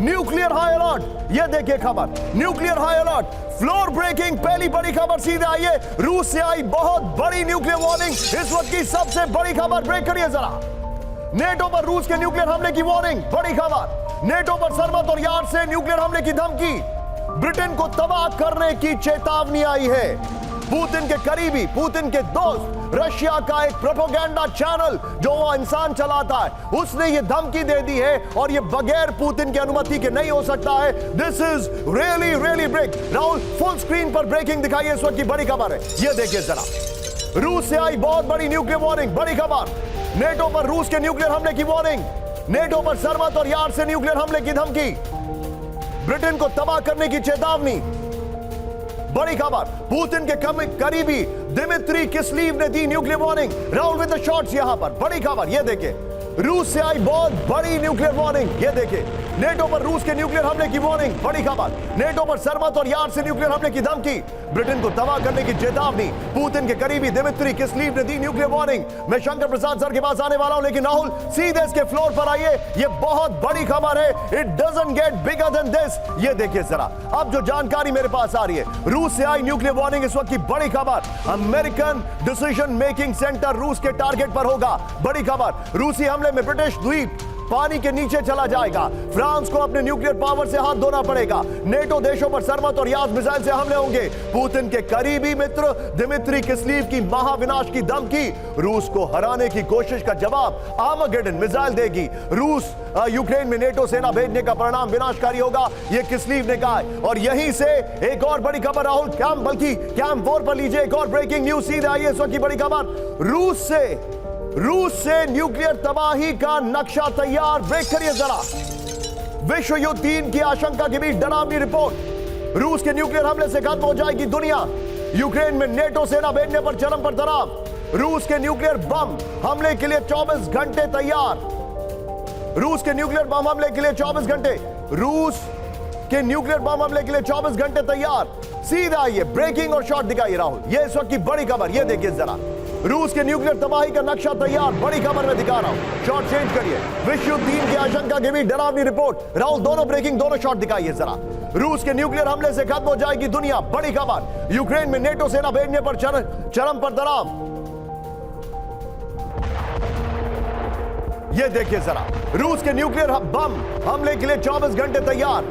Nuclear high alert, ये देखिए खबर, nuclear high alert, floor breaking, पहली बड़ी खबर सीधे आइए, रूस से आई बहुत बड़ी न्यूक्लियर वार्निंग, इस वक्त की सबसे बड़ी खबर, ब्रेक करिए जरा। नेटो पर रूस के न्यूक्लियर हमले की वार्निंग, बड़ी खबर, नेटो पर सरमत और यार्ड से न्यूक्लियर हमले की धमकी, ब्रिटेन को तबाह करने की चेतावनी आई है। पुतिन के करीबी, पुतिन के दोस्त, रशिया का एक प्रोपेगेंडा चैनल जो वो इंसान चलाता है, उसने ये धमकी दे दी है और ये बगैर पुतिन की अनुमति के नहीं हो सकता है। This is really really break. Rahul, full screen पर ब्रेकिंग दिखाइए, इस वक्त की बड़ी खबर है, ये देखिए जरा। रूस से आई बहुत बड़ी न्यूक्लियर वार्निंग, बड़ी खबर, नेटो पर रूस के न्यूक्लियर हमले की वार्निंग, नेटो पर सरमत और यार्ड से न्यूक्लियर हमले की धमकी, ब्रिटेन को तबाह करने की चेतावनी, बड़ी खबर, पुतिन के करीबी दिमित्री किस्लीव ने दी nuclear warning. Round with the shots यहां पर, बड़ी खबर, ये देखिए, रूस से आई बहुत बड़ी न्यूक्लियर वार्निंग, ये देखिए, नेटो पर रूस के न्यूक्लियर हमले की वार्निंग, बड़ी खबर, नेटो पर सरमत और यार्ड से न्यूक्लियर हमले की धमकी, ब्रिटेन को तबाह करने की चेतावनी, पुतिन के करीबी दिमित्री किस्लीव ने दी न्यूक्लियर वार्निंग। मैं शंकर प्रसाद सर के पास आने वाला हूं, लेकिन राहुल सीधे इसके फ्लोर पर आइए, ये बहुत बड़ी खबर है, it doesn't get bigger than this. ये देखिए जरा, अब जो जानकारी मेरे पास आ रही है, रूस से आई न्यूक्लियर वार्निंग, इस वक्त की बड़ी खबर, अमेरिकन डिसीजन मेकिंग सेंटर रूस के टारगेट पर होगा, बड़ी खबर, रूसी हमले में ब्रिटिश द्वीप पानी के नीचे चला जाएगा, फ्रांस को अपने न्यूक्लियर पावर से हाथ धोना पड़ेगा, नेटो देशों पर सरमत और यार्ड मिसाइल से हमले होंगे, पुतिन के करीबी मित्र दिमित्री किस्लीव की महाविनाश की धमकी, रूस को हराने की कोशिश का जवाब आर्मागेडन मिसाइल देगी, रूस यूक्रेन में नेटो सेना भेजने का परिणाम विनाशकारी होगा, यह किस्लीव ने कहा है। और यहीं से एक और बड़ी खबर, राहुल कैंप 4 पर लीजिए एक और ब्रेकिंग न्यूज सीधे आई है, इस वक्त की बड़ी खबर, रूस से न्यूक्लियर तबाही का नक्शा तैयार, ब्रेक करिए जरा। विश्व युद्ध 3 की आशंका के बीच डरावनी रिपोर्ट, रूस के न्यूक्लियर हमले से खत्म हो जाएगी दुनिया, यूक्रेन में नेटो सेना भेजने पर चरम पर तनाव, रूस के न्यूक्लियर बम हमले के लिए 24 घंटे तैयार, रूस के न्यूक्लियर बम हमले के लिए 24 घंटे, रूस के न्यूक्लियर बम हमले के लिए 24 घंटे तैयार। सीधा आइए, ब्रेकिंग और शॉट दिखाइए राहुल, ये इस वक्त की बड़ी खबर, ये देखिए जरा, रूस के न्यूक्लियर तबाही का नक्शा तैयार, बड़ी खबर में दिखा रहा हूं, शॉट चेंज करिए, विश्व युद्ध 3 की आशंका के बीच डरावनी रिपोर्ट, राहुल दोनों ब्रेकिंग, दोनों शॉट दिखाइए जरा, रूस के न्यूक्लियर हमले से खत्म हो जाएगी दुनिया, बड़ी खबर, यूक्रेन में नेटो सेना भेजने पर चरम पर तनाव, ये देखिए जरा, रूस के न्यूक्लियर बम हमले के लिए 24 घंटे तैयार।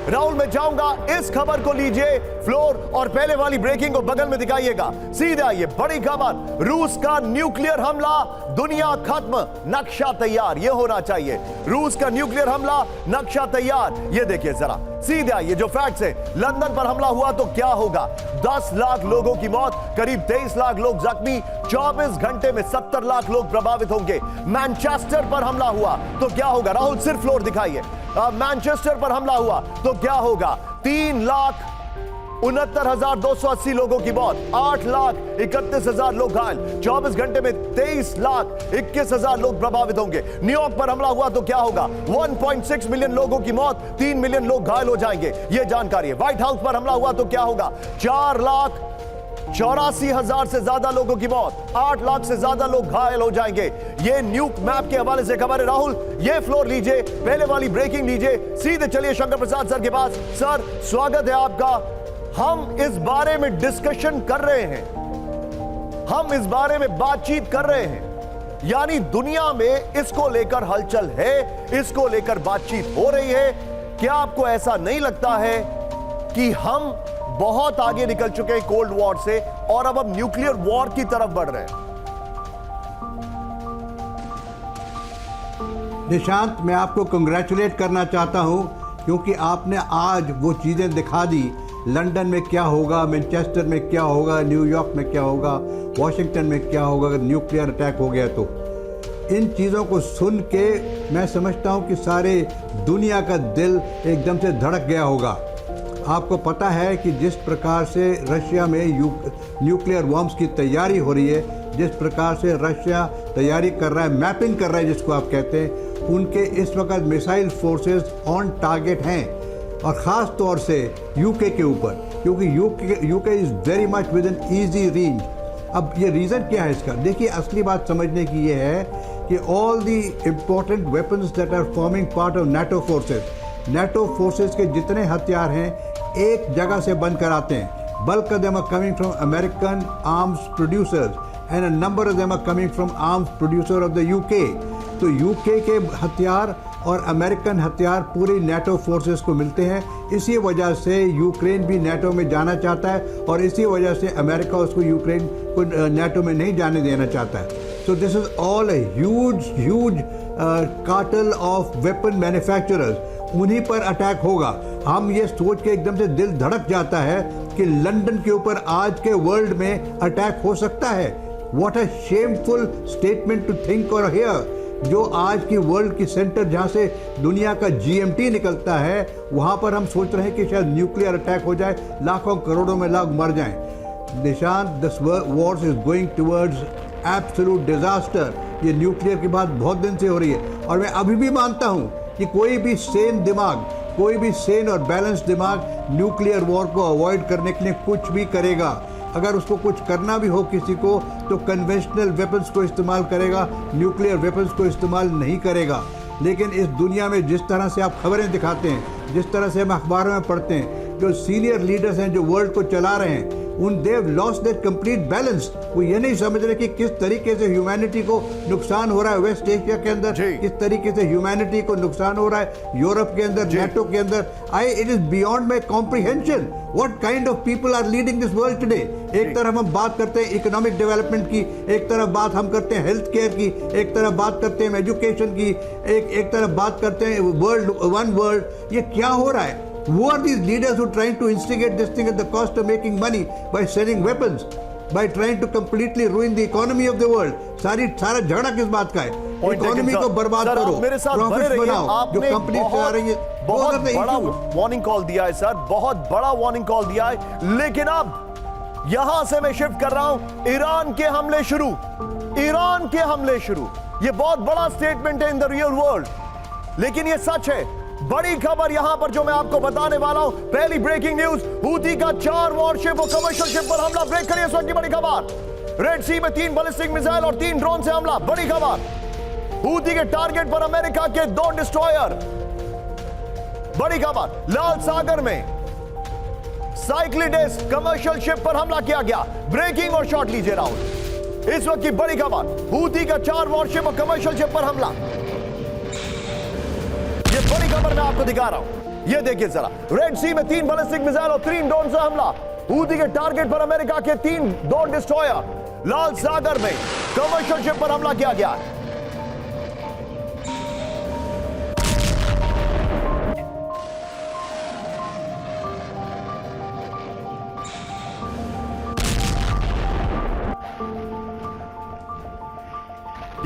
राहुल मैं चाहूंगा इस खबर को लीजिए फ्लोर और पहले वाली ब्रेकिंग को बगल में दिखाइएगा, सीधे आइए, बड़ी खबर, रूस का न्यूक्लियर हमला, दुनिया खत्म, नक्शा तैयार, यह होना चाहिए, रूस का न्यूक्लियर हमला, नक्शा तैयार, यह देखिए जरा, सीधे आइए, जो फैक्ट्स है, लंदन पर हमला हुआ तो क्या होगा, 10 लाख लोगों की मौत, करीब 23 लाख लोग जख्मी, 24 घंटे में 70 लाख लोग प्रभावित होंगे, मैनचेस्टर पर हमला हुआ तो क्या होगा, राहुल सिर्फ फ्लोर दिखाइए, मैनचेस्टर पर हमला हुआ तो क्या होगा, 3,69,280 लोगों की मौत, 8,31,000 लोग घायल, 24 घंटे में 23,21,000 लोग प्रभावित होंगे, न्यूयॉर्क पर हमला हुआ तो क्या होगा, 1.6 मिलियन लोगों की मौत, 3 मिलियन लोग घायल हो जाएंगे, यह जानकारी है, व्हाइट हाउस पर हमला हुआ तो क्या होगा, 4,84,000 से ज्यादा लोगों की मौत, 8 लाख से ज्यादा लोग घायल हो जाएंगे, ये न्यूक मैप के हवाले से खबर है। राहुल ये फ्लोर लीजिए, पहले वाली ब्रेकिंग लीजिए, सीधे चलिए शंकर प्रसाद सर के पास। सर स्वागत है आपका, हम इस बारे में डिस्कशन कर रहे हैं, हम इस बारे में बातचीत कर रहे हैं, यानी दुनिया में इसको लेकर हलचल है, इसको लेकर बातचीत हो रही है, क्या आपको ऐसा नहीं लगता है कि हम बहुत आगे निकल चुके हैं कोल्ड वॉर से और अब न्यूक्लियर वॉर की तरफ बढ़ रहे हैं? निशांत, मैं आपको कंग्रेचुलेट करना चाहता हूं क्योंकि आपने आज वो चीज़ें दिखा दी, लंदन में क्या होगा, मैनचेस्टर में क्या होगा, न्यूयॉर्क में क्या होगा, वॉशिंगटन में क्या होगा अगर न्यूक्लियर अटैक हो गया तो। इन चीज़ों को सुन के मैं समझता हूं कि सारे दुनिया का दिल एकदम से धड़क गया होगा। आपको पता है कि जिस प्रकार से रशिया में न्यूक्लियर बॉम्ब्स की तैयारी हो रही है, जिस प्रकार से रशिया तैयारी कर रहा है, मैपिंग कर रहा है जिसको आप कहते हैं, उनके इस वक्त मिसाइल फोर्सेस ऑन टारगेट हैं, और ख़ास तौर से यूके के ऊपर, क्योंकि UK is very much with in easy range. अब ये रीज़न क्या है इसका? देखिए, असली बात समझने की ये है कि all the important weapons that are forming part of NATO forces के जितने हथियार हैं एक जगह से बन कर आते हैं। Bulk of them are coming from American arms producers and a number of them are coming from arms producer of the UK. तो यूके के हथियार और अमेरिकन हथियार पूरी NATO फोर्सेस को मिलते हैं। इसी वजह से यूक्रेन भी NATO में जाना चाहता है और इसी वजह से अमेरिका उसको यूक्रेन को NATO में नहीं जाने देना चाहता है। So this is all a huge cartel of weapon manufacturers. उन्हीं पर अटैक होगा। हम ये सोच के एकदम से दिल धड़क जाता है कि लंदन के ऊपर आज के वर्ल्ड में अटैक हो सकता है। What a shameful statement to think or hear. जो आज की वर्ल्ड की सेंटर जहां से दुनिया का GMT निकलता है वहां पर हम सोच रहे हैं कि शायद न्यूक्लियर अटैक हो जाए, लाखों करोड़ों में लोग मर जाएं। Nishant, this war is going towards absolute disaster. ये न्यूक्लियर की बात बहुत दिन से हो रही है और मैं अभी भी मानता हूं कि कोई भी सेन और बैलेंस दिमाग न्यूक्लियर वॉर को अवॉइड करने के लिए कुछ भी करेगा। अगर उसको कुछ करना भी हो किसी को तो कन्वेंशनल वेपन्स को इस्तेमाल करेगा, न्यूक्लियर वेपन्स को इस्तेमाल नहीं करेगा। लेकिन इस दुनिया में जिस तरह से आप खबरें दिखाते हैं, जिस तरह से हम अखबारों में पढ़ते हैं, जो सीनियर लीडर्स हैं जो वर्ल्ड को चला रहे हैं, उन देव लॉस्ट दैट कंप्लीट बैलेंस। वो ये नहीं समझ रहे कि किस तरीके से ह्यूमैनिटी को नुकसान हो रहा है वेस्ट एशिया के अंदर, किस तरीके से ह्यूमैनिटी को नुकसान हो रहा है यूरोप के अंदर, NATO के अंदर। It is beyond my comprehension what kind of people are leading this world today. एक तरफ हम बात करते हैं इकोनॉमिक डेवलपमेंट की, एक तरफ बात हम करते हैं हेल्थ केयर की, एक तरफ बात करते हैं एजुकेशन की, एक तरफ बात करते हैं वन वर्ल्ड। ये क्या हो रहा है? Who are these leaders who are trying to instigate this thing at the cost of making money by selling weapons, by trying to completely ruin the economy of the world? सारा झगड़ा किस बात का है? इकोनॉमी को बर्बाद करो, मेरे साथ बने रहिए। जो कंपनी चला रही है बहुत बड़ा वार्निंग कॉल दिया है सर, बहुत बड़ा वार्निंग कॉल दिया है। लेकिन अब यहां से मैं शिफ्ट कर रहा हूं। ईरान के हमले शुरू। ये बहुत बड़ा स्टेटमेंट है इन द रियल वर्ल्ड, लेकिन ये सच है। बड़ी खबर यहां पर जो मैं आपको बताने वाला हूं, पहली ब्रेकिंग न्यूज, हूती का 4 वॉरशिप और कमर्शियल शिप पर हमला। ब्रेक करिए इस वक्त की बड़ी खबर। रेड सी में 3 बैलिस्टिक मिसाइल और 3 ड्रोन से हमला। बड़ी खबर, हूती के टारगेट पर अमेरिका के 2 डिस्ट्रॉयर। बड़ी खबर, लाल सागर में साइक्लिडेस कमर्शियल शिप पर हमला किया गया। ब्रेकिंग और शॉट लीजिए राहुल। इस वक्त की बड़ी खबर, हूती का 4 वॉरशिप और कमर्शियल शिप पर हमला। ये बड़ी खबर मैं आपको दिखा रहा हूं, ये देखिए जरा। रेड सी में 3 बैलिस्टिक मिसाइल और 3 ड्रोन से हमला। हूती के टारगेट पर अमेरिका के 2 डिस्ट्रॉयर। लाल सागर में कमर्शियल शिप पर हमला किया गया।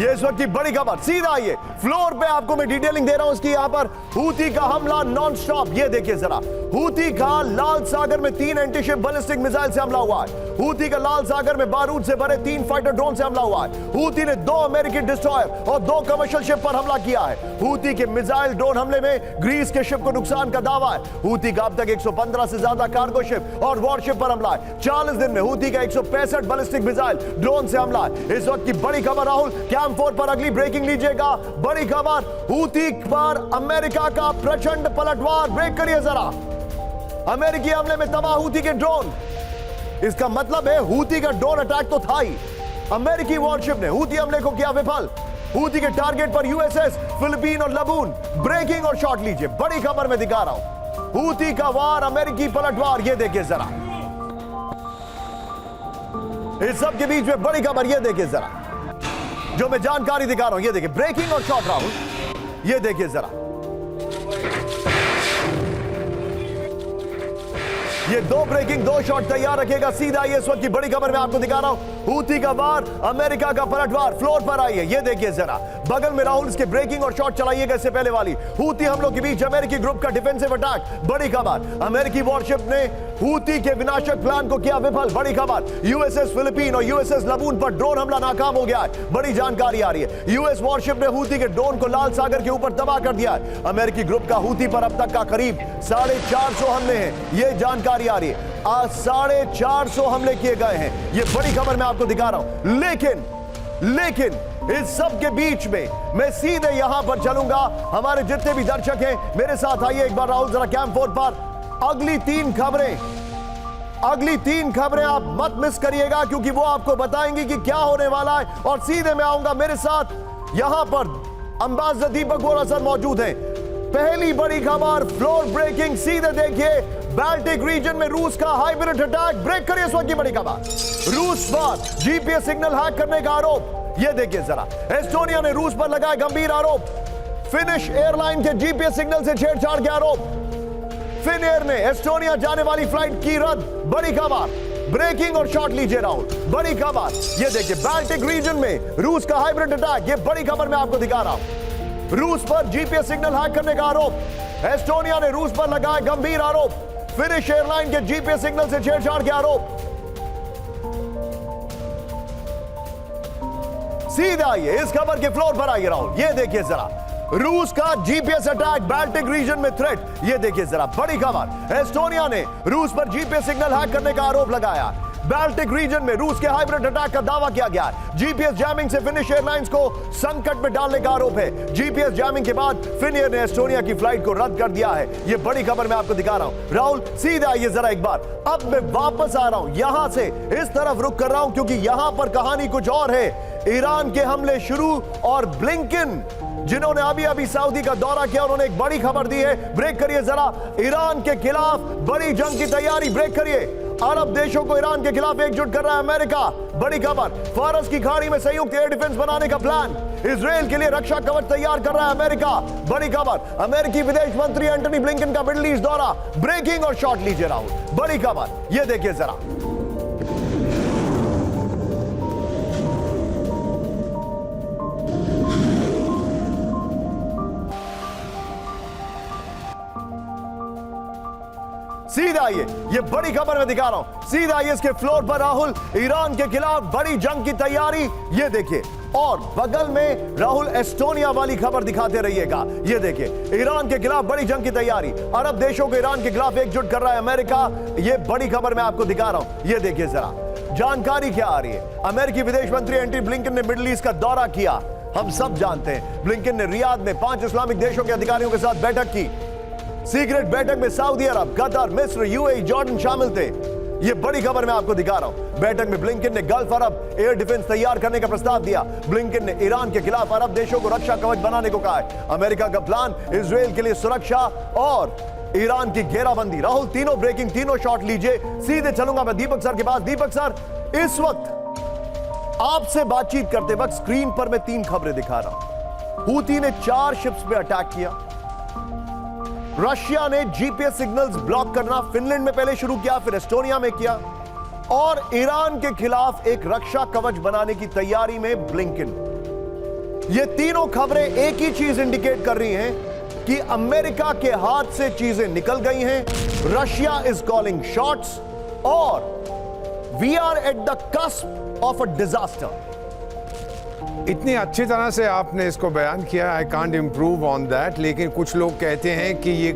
ये इस वक्त की बड़ी खबर, सीधा आइए फ्लोर पे आपको मैं डिटेलिंग दे रहा हूं इसकी। यहां पर हूती का हमला नॉन स्टॉप, ये देखिए जरा। हूती का लाल सागर में 3 एंटीशिप बैलिस्टिक मिसाइल से हमला हुआ है। हूती का लाल सागर में बारूद से भरे 3 फाइटर ड्रोन से हमला हुआ है। हूती ने 2 अमेरिकी डिस्ट्रॉयर और 2 कमर्शियल शिप पर हमला किया है। हूती के मिसाइल ड्रोन हमले में ग्रीस के शिप को नुकसान का दावा है। हूती का अब तक 115 से ज्यादा कार्गो शिप और वॉरशिप पर हमला है। 40 दिन में हूती का 165 बैलिस्टिक मिसाइल ड्रोन से हमला है। इस वक्त की बड़ी खबर राहुल, कैंप 4 पर अगली ब्रेकिंग लीजिएगा। बड़ी खबर, हूती पर अमेरिका का प्रचंड पलटवार। ब्रेक करिए जरा। अमेरिकी हमले में तबाह हूती के ड्रोन। इसका मतलब है हूती का ड्रोन अटैक तो था ही, अमेरिकी वॉरशिप ने हूती हमले को किया विफल। हूती के टारगेट पर USS फिलिपीन और लबून। ब्रेकिंग और शॉट लीजिए, बड़ी खबर में दिखा रहा हूं। हूती का वार, अमेरिकी पलटवार, ये देखिए जरा। इस सब के बीच में बड़ी खबर, ये देखिए जरा, जो मैं जानकारी दिखा रहा हूं। ये देखिए ब्रेकिंग और शॉट राहुल, ये देखिए जरा। ये 2 ब्रेकिंग 2 शॉट तैयार रखेगा। सीधा आइए इस वक्त की बड़ी खबर मैं आपको दिखा रहा हूं। हूती का वार, अमेरिका का पलटवार। फ्लोर पर आइए, ये देखिए जरा। बगल में राहुल, इसके ब्रेकिंग और शॉट चलाइएगा। इससे पहले वाली हूती हमलों के बीच अमेरिकी ग्रुप का डिफेंसिव अटैक। बड़ी खबर, अमेरिकी वॉरशिप ने हूती के विनाशक प्लान को किया विफल। बड़ी खबर, USS फिलिपीन और USS लबून पर ड्रोन हमला नाकाम हो गया है। बड़ी जानकारी आ रही है, US वॉरशिप ने हूती के ड्रोन को लाल सागर के ऊपर तबाह कर दिया है। अमेरिकी ग्रुप का हूती पर अब तक का करीब 450 हमले हैं, ये जानकारी आ रही है। आज 450 हमले किए गए हैं, ये बड़ी खबर मैं आपको दिखा रहा हूं। लेकिन इस सब के बीच में मैं सीधे यहां पर चलूंगा। हमारे जितने भी दर्शक हैं मेरे साथ आइए एक बार राहुल जरा कैंप 4 पर। अगली तीन खबरें आप मत मिस करिएगा क्योंकि वो आपको बताएंगी कि क्या होने वाला है। और सीधे मैं आऊंगा, मेरे साथ यहां पर अंबासडर दीपक बोरा सर मौजूद हैं। पहली बड़ी खबर फ्लोर ब्रेकिंग, सीधे देखिए बाल्टिक रीजन में रूस का हाइब्रिड अटैक। ब्रेक करिए इस वक्त की बड़ी खबर। रूस पर जीपीएस सिग्नल हैक करने का आरोप, यह देखिए जरा। एस्टोनिया ने रूस पर लगाया गंभीर आरोप। फिनिश एयरलाइन के जीपीएस सिग्नल से छेड़छाड़ के आरोप। फिन एयर ने एस्टोनिया जाने वाली फ्लाइट की रद्द। बड़ी खबर, ब्रेकिंग और शॉट लीजिए राहुल। बड़ी खबर ये देखिए, बाल्टिक रीजन में रूस का हाइब्रिड अटैक। ये बड़ी खबर मैं आपको दिखा रहा हूं। रूस पर जीपीएस सिग्नल हैक करने का आरोप। एस्टोनिया ने रूस पर लगाया गंभीर आरोप। फिनिश एयरलाइन के जीपीएस सिग्नल से छेड़छाड़ के आरोप। सीधे आइए इस खबर के फ्लोर पर आइए राहुल। ये देखिए जरा, रूस का जीपीएस अटैक, बाल्टिक रीजन में थ्रेट। ये देखिए जरा बड़ी खबर। एस्टोनिया ने रूस पर जीपीएस सिग्नल हैक करने का आरोप लगाया। बाल्टिक रीजन में रूस के हाइब्रिड अटैक का दावा किया गया है। जीपीएस जैमिंग से फिनिश एयरलाइंस को संकट में डालने का आरोप है। जीपीएस जैमिंग के बाद फिन एयर ने एस्टोनिया की फ्लाइट को रद्द कर दिया है। ये बड़ी खबर मैं आपको दिखा रहा हूं राहुल। सीधे आइए जरा एक बार। अब मैं वापस आ रहा हूं, यहां से इस तरफ रुक कर रहा हूं क्योंकि यहां पर कहानी कुछ और है। ईरान के हमले शुरू और ब्लिंकन जिन्होंने अभी सऊदी का दौरा किया, उन्होंने एक बड़ी खबर दी है। ब्रेक करिए जरा। ईरान के खिलाफ बड़ी जंग की तैयारी। ब्रेक करिए। अरब देशों को ईरान के खिलाफ एकजुट कर रहा है अमेरिका। बड़ी खबर, फारस की खाड़ी में संयुक्त एयर डिफेंस बनाने का प्लान। इजराइल के लिए रक्षा कवच तैयार कर रहा है अमेरिका। बड़ी खबर, अमेरिकी विदेश मंत्री एंटनी ब्लिंकन का मिडिल ईस्ट दौरा। ब्रेकिंग और शॉट लीजिए राहुल। बड़ी खबर यह देखिए जरा। सीधा आइए, ये बड़ी खबर मैं दिखा रहा हूं। सीधा आइए इसके फ्लोर पर राहुल। ईरान के खिलाफ बड़ी जंग की तैयारी, ये देखिए। और बगल में राहुल एस्टोनिया वाली खबर दिखाते रहिएगा। ये देखिए, ईरान के खिलाफ बड़ी जंग की तैयारी। अरब देशों को ईरान के खिलाफ एकजुट कर रहा है अमेरिका। ये बड़ी खबर मैं आपको दिखा रहा हूं। ये देखिए जरा, जानकारी क्या आ रही है। अमेरिकी विदेश मंत्री एंटनी ब्लिंकन ने मिडिल ईस्ट का दौरा किया। हम सब जानते हैं, ब्लिंकन ने रियाद में 5 इस्लामिक देशों के अधिकारियों के साथ बैठक की। सीक्रेट बैठक में सऊदी अरब, कतर, मिस्र, यूएई, जॉर्डन शामिल थे। यह बड़ी खबर मैं आपको दिखा रहा हूं। बैठक में ब्लिंकन ने गल्फ अरब एयर डिफेंस तैयार करने का प्रस्ताव दिया। ब्लिंकन ने ईरान के खिलाफ अरब देशों को रक्षा कवच बनाने को कहा है। अमेरिका का प्लान इजराइल के लिए सुरक्षा और ईरान की घेराबंदी। राहुल तीनों ब्रेकिंग, तीनों शॉट लीजिए। सीधे चलूंगा मैं दीपक सर के पास। दीपक सर, इस वक्त आपसे बातचीत करते वक्त स्क्रीन पर मैं 3 खबरें दिखा रहा हूं। हूती ने 4 शिप्स पे अटैक किया। रशिया ने जीपीएस सिग्नल्स ब्लॉक करना फिनलैंड में पहले शुरू किया, फिर एस्टोनिया में किया। और ईरान के खिलाफ एक रक्षा कवच बनाने की तैयारी में ब्लिंकन। ये तीनों खबरें एक ही चीज इंडिकेट कर रही हैं कि अमेरिका के हाथ से चीजें निकल गई हैं। रशिया इज कॉलिंग शॉट्स और we are at the cusp of a disaster. इतनी अच्छी तरह से आपने इसको बयान किया, I can't improve on that. लेकिन कुछ लोग कहते हैं कि ये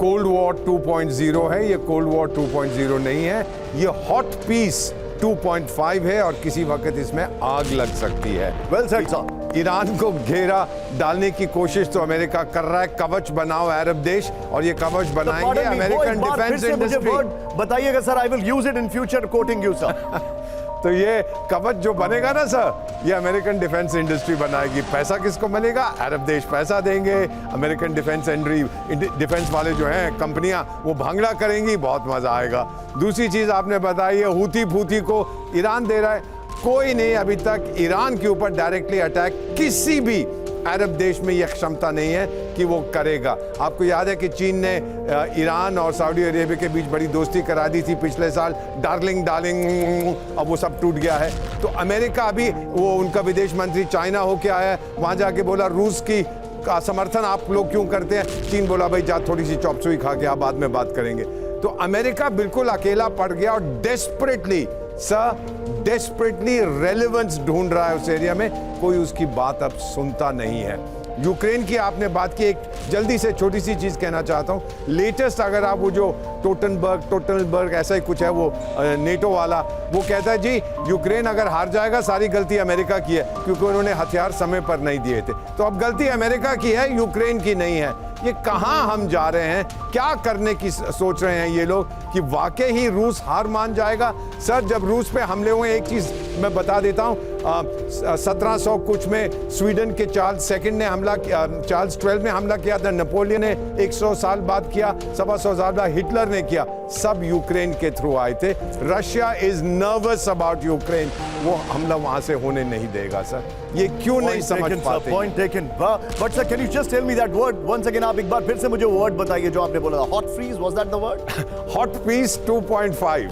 कोल्ड वॉर 2.0 है। ये कोल्ड वॉर 2.0 नहीं है, ये हॉट पीस 2.5 है और किसी वक्त इसमें आग लग सकती है। Well said sir. ईरान को घेरा डालने की कोशिश तो अमेरिका कर रहा है। कवच बनाओ अरब देश, और ये कवच बनाएंगे अमेरिकन डिफेंस इंडस्ट्री। बताइएगा sir, I will use it in future coating you sir. तो ये कवच जो बनेगा ना सर, ये अमेरिकन डिफेंस इंडस्ट्री बनाएगी। पैसा किसको मिलेगा? अरब देश पैसा देंगे। अमेरिकन डिफेंस वाले जो हैं कंपनियां, वो भांगड़ा करेंगी। बहुत मजा आएगा। दूसरी चीज आपने बताई है, हूती फूती को ईरान दे रहा है। कोई नहीं अभी तक ईरान के ऊपर डायरेक्टली अटैक किसी भी अरब देश में यह क्षमता नहीं है कि वो करेगा। आपको याद है कि चीन ने ईरान और सऊदी अरेबिया के बीच बड़ी दोस्ती करा दी थी पिछले साल, डार्लिंग, अब वो सब टूट गया है। तो अमेरिका अभी, वो उनका विदेश मंत्री चाइना होके आया है, वहां जाके बोला रूस की का समर्थन आप लोग क्यों करते हैं। चीन बोला भाई जा थोड़ी सी चॉप सुई खा के आप बाद में बात करेंगे। तो अमेरिका बिल्कुल अकेला पड़ गया और डेस्परेटली रेलेवेंस ढूंढ रहा है उस एरिया में। कोई उसकी बात अब सुनता नहीं है। यूक्रेन की आपने बात की, एक जल्दी से छोटी सी चीज़ कहना चाहता हूँ। लेटेस्ट अगर आप वो जो टोटनबर्ग ऐसा ही कुछ है वो नेटो वाला, वो कहता है जी यूक्रेन अगर हार जाएगा सारी गलती अमेरिका की है क्योंकि उन्होंने हथियार समय पर नहीं दिए थे। तो अब गलती अमेरिका की है, यूक्रेन की नहीं है। ये कहाँ हम जा रहे हैं, क्या करने की सोच रहे हैं ये लोग कि वाकई ही रूस हार मान जाएगा? सर जब रूस पे हमले हुए, एक चीज़ मैं बता देता हूँ, 1700 कुछ में स्वीडन के चार्ल्स सेकंड ने हमला किया, चार्ल्स 12 ने हमला किया था, नेपोलियन ने 100 साल बाद किया, 100 साल बाद हिटलर ने किया, सब यूक्रेन के थ्रू आए थे। Russia is nervous about Ukraine, वो हमला वहां से होने नहीं देगा सर। ये क्यों नहीं समझ पाते? Point taken. But sir can you just tell me that word once again? आप एक बार फिर से मुझे वर्ड बताइए जो आपने बोला, hot freeze, was that the word? Hot peace 2.5